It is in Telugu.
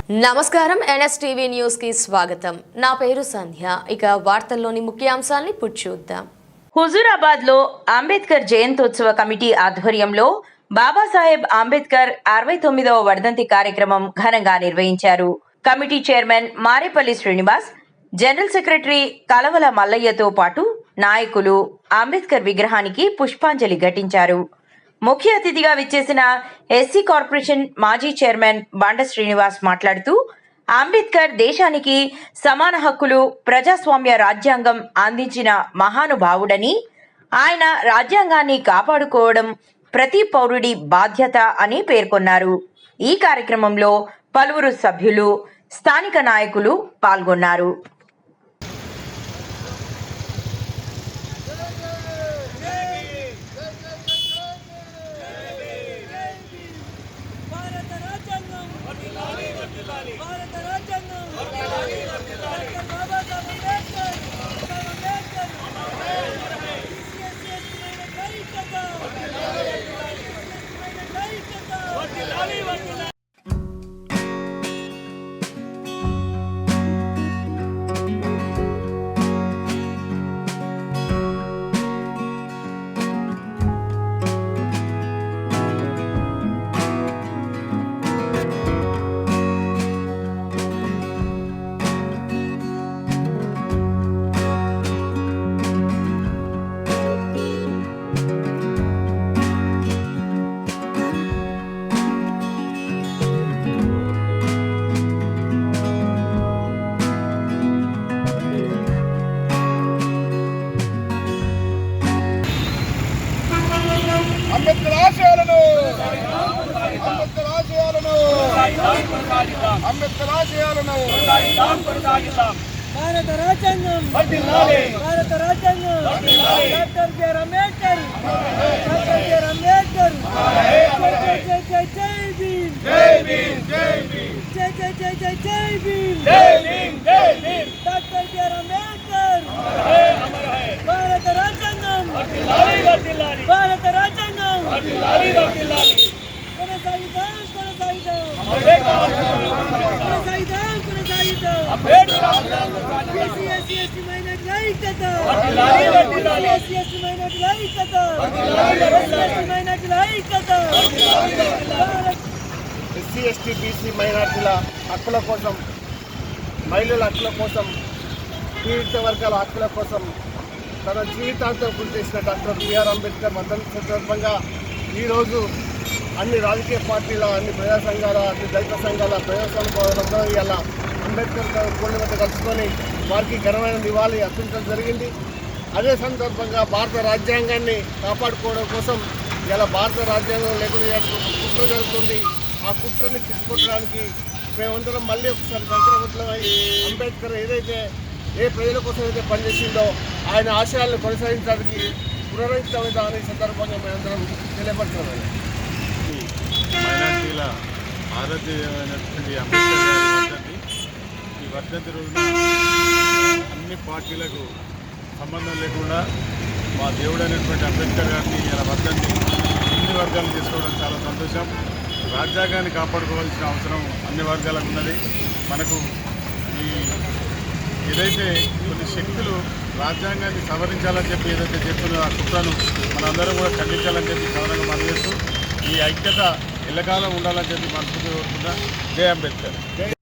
నమస్కారం ఎన్ఎస్టీవీ న్యూస్ కి స్వాగతం. నా పేరు సంధ్య. ఇక వార్తల్లోని ముఖ్యాంశాలను ఇప్పుడు చూద్దాం. హుజూరాబాద్ లో అంబేద్కర్ జయంతోత్సవ కమిటీ ఆధ్వర్యంలో బాబాసాహెబ్ అంబేద్కర్ 69వ వర్ధంతి కార్యక్రమం ఘనంగా నిర్వహించారు. Committee chairman Marepalli Srinivas, general secretary Kalavala మల్లయ్యతో పాటు నాయకులు అంబేద్కర్ విగ్రహానికి పుష్పాంజలి ఘటించారు. ముఖ్య అతిథిగా విచ్చేసిన ఎస్సీ కార్పొరేషన్ మాజీ చైర్మన్ బండ శ్రీనివాస్ మాట్లాడుతూ, అంబేద్కర్ దేశానికి సమాన హక్కులు, ప్రజాస్వామ్య రాజ్యాంగం అందించిన మహానుభావుడని, ఆయన రాజ్యాంగాన్ని కాపాడుకోవడం ప్రతి పౌరుడి బాధ్యత అని పేర్కొన్నారు. ఈ కార్యక్రమంలో పలువురు సభ్యులు, స్థానిక నాయకులు పాల్గొన్నారు. అంబేద్కర్ ఆశయాలను భారత రాజ్యాంగం డాక్టర్ బిఆర్ అంబేద్కర్ జై భీమ్ డాక్టర్ బిఆర్ అంబేద్కర్ భారత రాజ్యాంగం ఎస్సీ ఎస్టీ బీసీ మైనార్టీల హక్కుల కోసం, మహిళల హక్కుల కోసం, పీడిత వర్గాల హక్కుల కోసం తన జీవితాంతం కృషి చేసిన డాక్టర్ బిఆర్ అంబేద్కర్ వర్ధంతి సందర్భంగా ఈరోజు అన్ని రాజకీయ పార్టీల, అన్ని ప్రజా సంఘాల, అన్ని దళిత సంఘాల ప్రజాస్వామ్యంలో ఇలా అంబేద్కర్ కోళ్ళ వద్ద కలుసుకొని వారికి ఘనమైన నివాళి అర్పించడం జరిగింది. అదే సందర్భంగా భారత రాజ్యాంగాన్ని కాపాడుకోవడం కోసం ఇలా భారత రాజ్యాంగం లేకుండా కుట్ర జరుగుతుంది. ఆ కుట్రని తిప్పుకోవడానికి మేమందరం మళ్ళీ ఒకసారి సంకల్పమై అంబేద్కర్ ఏదైతే ఏ ప్రజల కోసం అయితే పనిచేసిందో ఆయన ఆశయాలను కొనసాగించడానికి పునరుద్ధరించామని సందర్భంగా మేమందరం తెలియపరచాలి. మైనార్టీల ఆరాధ్యమైనటువంటి అంబేద్కర్ గారి వర్ధంతి. ఈ వర్ధంతి రోజున అన్ని పార్టీలకు సంబంధం లేకుండా మా దేవుడైనటువంటి అంబేద్కర్ గారిని ఇలా వర్ధంతి అన్ని వర్గాలు తీసుకోవడం చాలా సంతోషం. రాజ్యాంగాన్ని కాపాడుకోవాల్సిన అవసరం అన్ని వర్గాలకు ఉన్నది. మనకు ఈ ఏదైతే కొన్ని శక్తులు రాజ్యాంగాన్ని సవరించాలని చెప్పి ఏదైతే చేస్తున్నో ఆ కుట్రను మనందరం కూడా ఖండించాలని చెప్పి సవరంగా మనం చేస్తూ ఈ ఐక్యత ఎల్లకాలం ఉండాలని చెప్పి మనస్ఫూర్తిగా కోరుకుంటా. జై అంబేద్కర్.